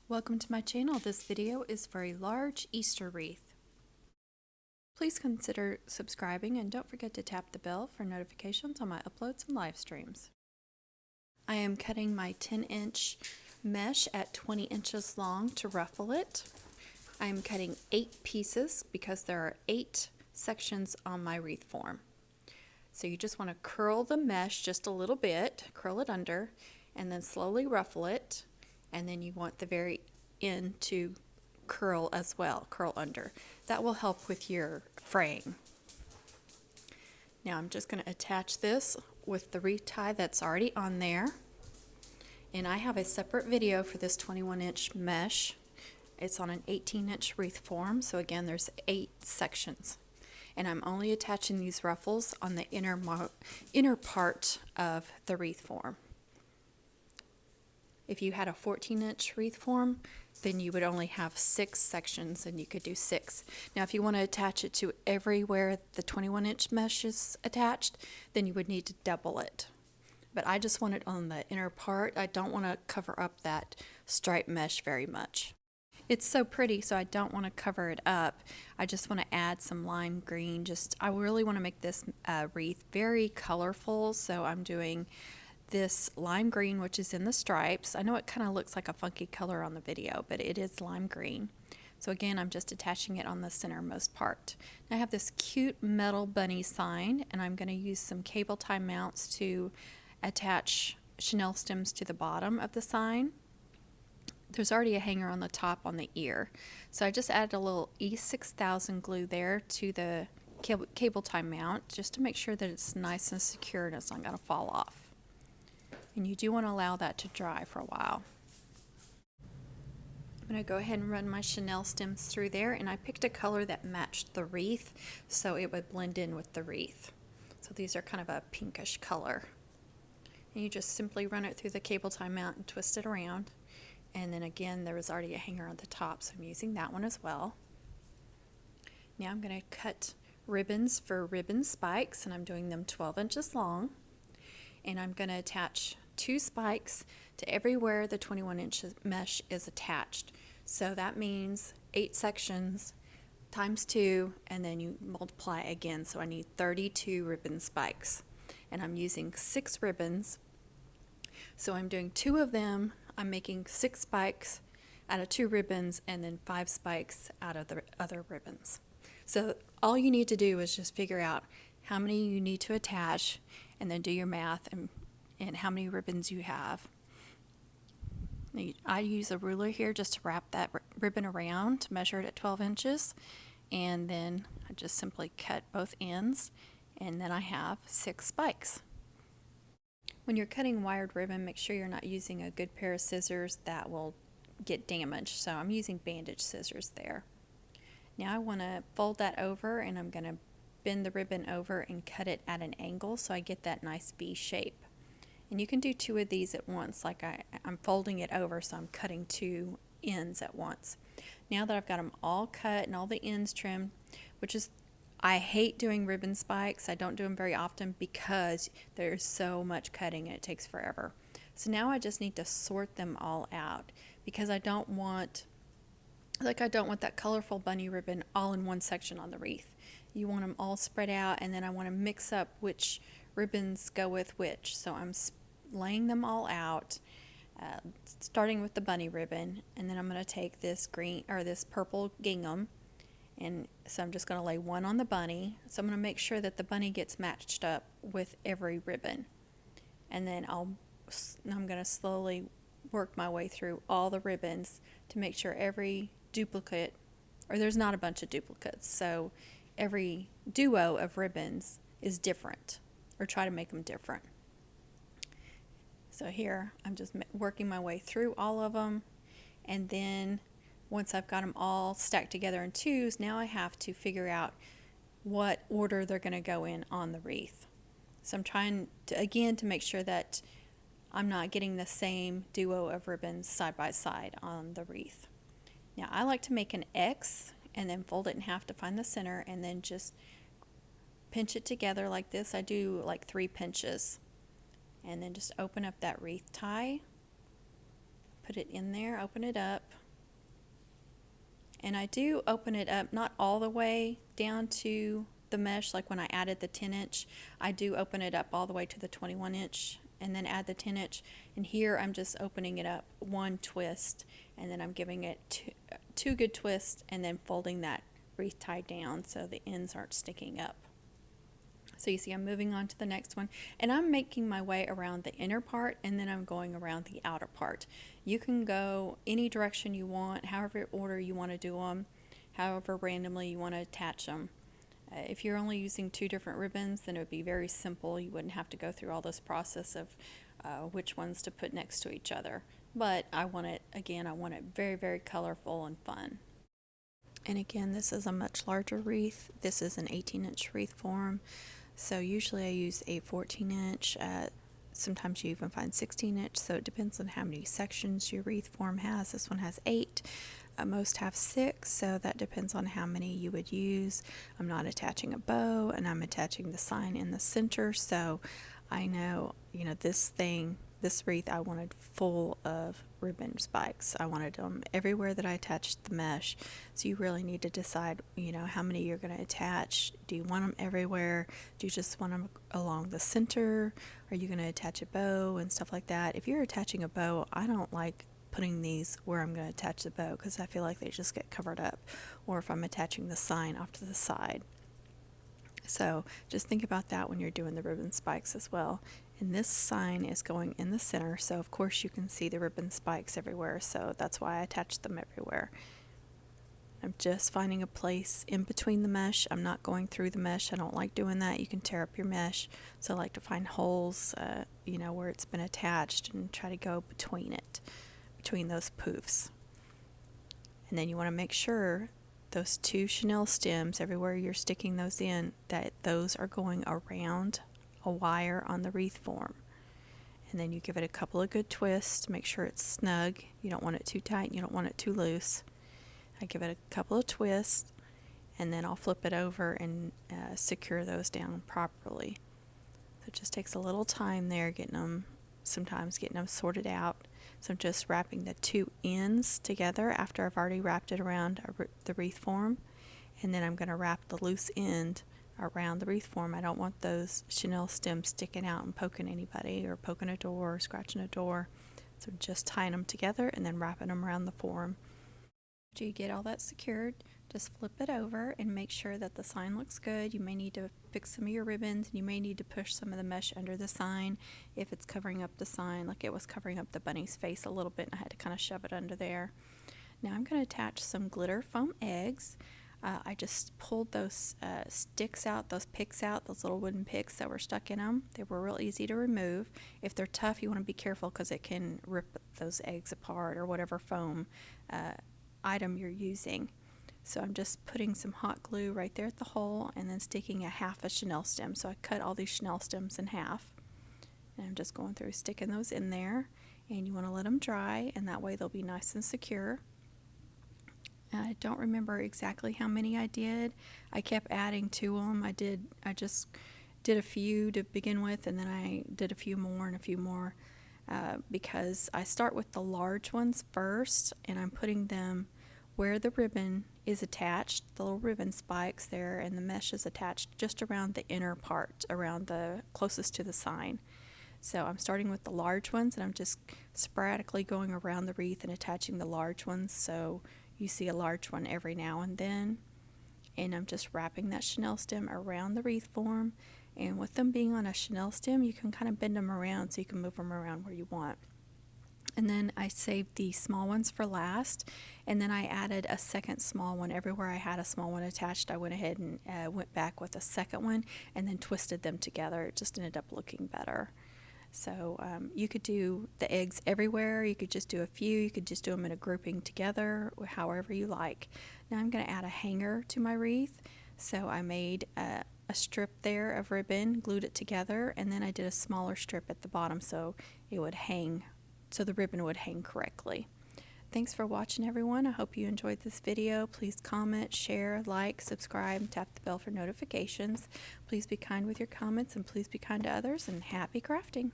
Welcome to my channel. This video is for a large Easter wreath. Please consider subscribing and don't forget to tap the bell for notifications on my uploads and live streams. I am cutting my 10-inch mesh at 20 inches long to ruffle it. I am cutting 8 pieces because there are 8 sections on my wreath form. So you just want to curl the mesh just a little bit, curl it under, and then slowly ruffle it. And then you want the very end to curl as well, curl under. That will help with your fraying. Now I'm just going to attach this with the wreath tie that's already on there. And I have a separate video for this 21-inch mesh. It's on an 18-inch wreath form, so again there's 8 sections. And I'm only attaching these ruffles on the inner part of the wreath form. If you had a 14-inch wreath form, then you would only have 6 sections and you could do 6. Now if you want to attach it to everywhere the 21-inch mesh is attached, then you would need to double it. But I just want it on the inner part. I don't want to cover up that striped mesh very much. It's so pretty, so I don't want to cover it up. I just want to add some lime green. I really want to make this wreath very colorful, so I'm doing this lime green, which is in the stripes. I know it kind of looks like a funky color on the video, but it is lime green. So again, I'm just attaching it on the centermost part. Now I have this cute metal bunny sign, and I'm going to use some cable tie mounts to attach chenille stems to the bottom of the sign. There's already a hanger on the top on the ear. So I just added a little E6000 glue there to the cable tie mount just to make sure that it's nice and secure and it's not going to fall off. And you do want to allow that to dry for a while. I'm going to go ahead and run my chenille stems through there, and I picked a color that matched the wreath so it would blend in with the wreath. So these are kind of a pinkish color. And you just simply run it through the cable tie mount and twist it around. And then again, there was already a hanger on the top, so I'm using that one as well. Now I'm going to cut ribbons for ribbon spikes, and I'm doing them 12 inches long. And I'm going to attach 2 spikes to everywhere the 21-inch mesh is attached. So that means 8 sections times 2, and then you multiply again. So I need 32 ribbon spikes. And I'm using 6 ribbons. So I'm doing 2 of them. I'm making 6 spikes out of 2 ribbons and then 5 spikes out of the other ribbons. So all you need to do is just figure out how many you need to attach and then do your math and how many ribbons you have. I use a ruler here just to wrap that ribbon around to measure it at 12 inches, and then I just simply cut both ends, and then I have 6 spikes. When you're cutting wired ribbon, make sure you're not using a good pair of scissors that will get damaged, so I'm using bandage scissors there. Now I want to fold that over, and I'm going to bend the ribbon over and cut it at an angle so I get that nice V shape. And you can do 2 of these at once, like I'm folding it over, so I'm cutting 2 ends at once. Now that I've got them all cut and all the ends trimmed, I hate doing ribbon spikes. I don't do them very often because there's so much cutting and it takes forever. So now I just need to sort them all out because I don't want that colorful bunny ribbon all in one section on the wreath. You want them all spread out, and then I want to mix up which ribbons go with which. So I'm laying them all out, starting with the bunny ribbon, and then I'm going to take this purple gingham, and so I'm just going to lay one on the bunny. So I'm going to make sure that the bunny gets matched up with every ribbon, and then I'm going to slowly work my way through all the ribbons to make sure every duplicate, or there's not a bunch of duplicates, so every duo of ribbons is different, or try to make them different. So here I'm just working my way through all of them, and then once I've got them all stacked together in 2s, now I have to figure out what order they're going to go in on the wreath. So I'm trying to make sure that I'm not getting the same duo of ribbons side by side on the wreath. Now I like to make an X and then fold it in half to find the center, and then just pinch it together like this. I do like 3 pinches, and then just open up that wreath tie, put it in there, open it up. And I do open it up, not all the way down to the mesh, like when I added the 10-inch, I do open it up all the way to the 21-inch and then add the 10-inch. And here I'm just opening it up one twist, and then I'm giving it two good twists, and then folding that wreath tie down so the ends aren't sticking up. So you see I'm moving on to the next one, and I'm making my way around the inner part, and then I'm going around the outer part. You can go any direction you want, however order you want to do them, however randomly you want to attach them. If you're only using 2 different ribbons, then it would be very simple. You wouldn't have to go through all this process of which ones to put next to each other. But I want it, again, I want it very, very colorful and fun. And again, this is a much larger wreath. This is an 18-inch wreath form. So usually I use a 14-inch. Sometimes you even find 16-inch. So it depends on how many sections your wreath form has. This one has 8. Most have 6, so that depends on how many you would use. I'm not attaching a bow, and I'm attaching the sign in the center, so I know, this wreath I wanted full of ribbon spikes. I wanted them everywhere that I attached the mesh. So you really need to decide, how many you're going to attach. Do you want them everywhere? Do you just want them along the center? Are you going to attach a bow and stuff like that? If you're attaching a bow, I don't like putting these where I'm going to attach the bow because I feel like they just get covered up, or if I'm attaching the sign off to the side. So just think about that when you're doing the ribbon spikes as well. And this sign is going in the center, so of course you can see the ribbon spikes everywhere, so that's why I attached them everywhere. I'm just finding a place in between the mesh. I'm not going through the mesh. I don't like doing that. You can tear up your mesh, so I like to find holes where it's been attached and try to go between those poofs. And then you want to make sure those 2 chenille stems, everywhere you're sticking those in, that those are going around a wire on the wreath form. And then you give it a couple of good twists, make sure it's snug. You don't want it too tight, you don't want it too loose. I give it a couple of twists, and then I'll flip it over and secure those down properly. So it just takes a little time there sometimes getting them sorted out. So I'm just wrapping the 2 ends together after I've already wrapped it around the wreath form, and then I'm going to wrap the loose end around the wreath form. I don't want those chenille stems sticking out and poking anybody or poking a door or scratching a door. So just tying them together and then wrapping them around the form. After you get all that secured, just flip it over and make sure that the sign looks good. You may need to fix some of your ribbons, and you may need to push some of the mesh under the sign if it's covering up the sign, like it was covering up the bunny's face a little bit, and I had to kind of shove it under there. Now I'm going to attach some glitter foam eggs. I just pulled those sticks out, those picks out, those little wooden picks that were stuck in them. They were real easy to remove. If they're tough, you want to be careful because it can rip those eggs apart, or whatever foam item you're using. So I'm just putting some hot glue right there at the hole, and then sticking a half a chenille stem. So I cut all these chenille stems in half, and I'm just going through sticking those in there. And you want to let them dry, and that way they'll be nice and secure. I don't remember exactly how many I did. I kept adding to them. I just did a few to begin with, and then I did a few more and a few more because I start with the large ones first, and I'm putting them where the ribbon is attached, the little ribbon spikes there, and the mesh is attached just around the inner part, around the closest to the sign. So I'm starting with the large ones, and I'm just sporadically going around the wreath and attaching the large ones, so you see a large one every now and then. And I'm just wrapping that chenille stem around the wreath form, and with them being on a chenille stem, you can kind of bend them around so you can move them around where you want. And then I saved the small ones for last, and then I added a second small one. Everywhere I had a small one attached, I went ahead and went back with a second one and then twisted them together. It just ended up looking better. So you could do the eggs everywhere. You could just do a few. You could just do them in a grouping together, however you like. Now I'm going to add a hanger to my wreath. So I made a strip there of ribbon, glued it together, and then I did a smaller strip at the bottom so it would hang, so the ribbon would hang correctly. Thanks for watching, everyone. I hope you enjoyed this video. Please comment, share, like, subscribe, tap the bell for notifications. Please be kind with your comments, and please be kind to others, and happy crafting.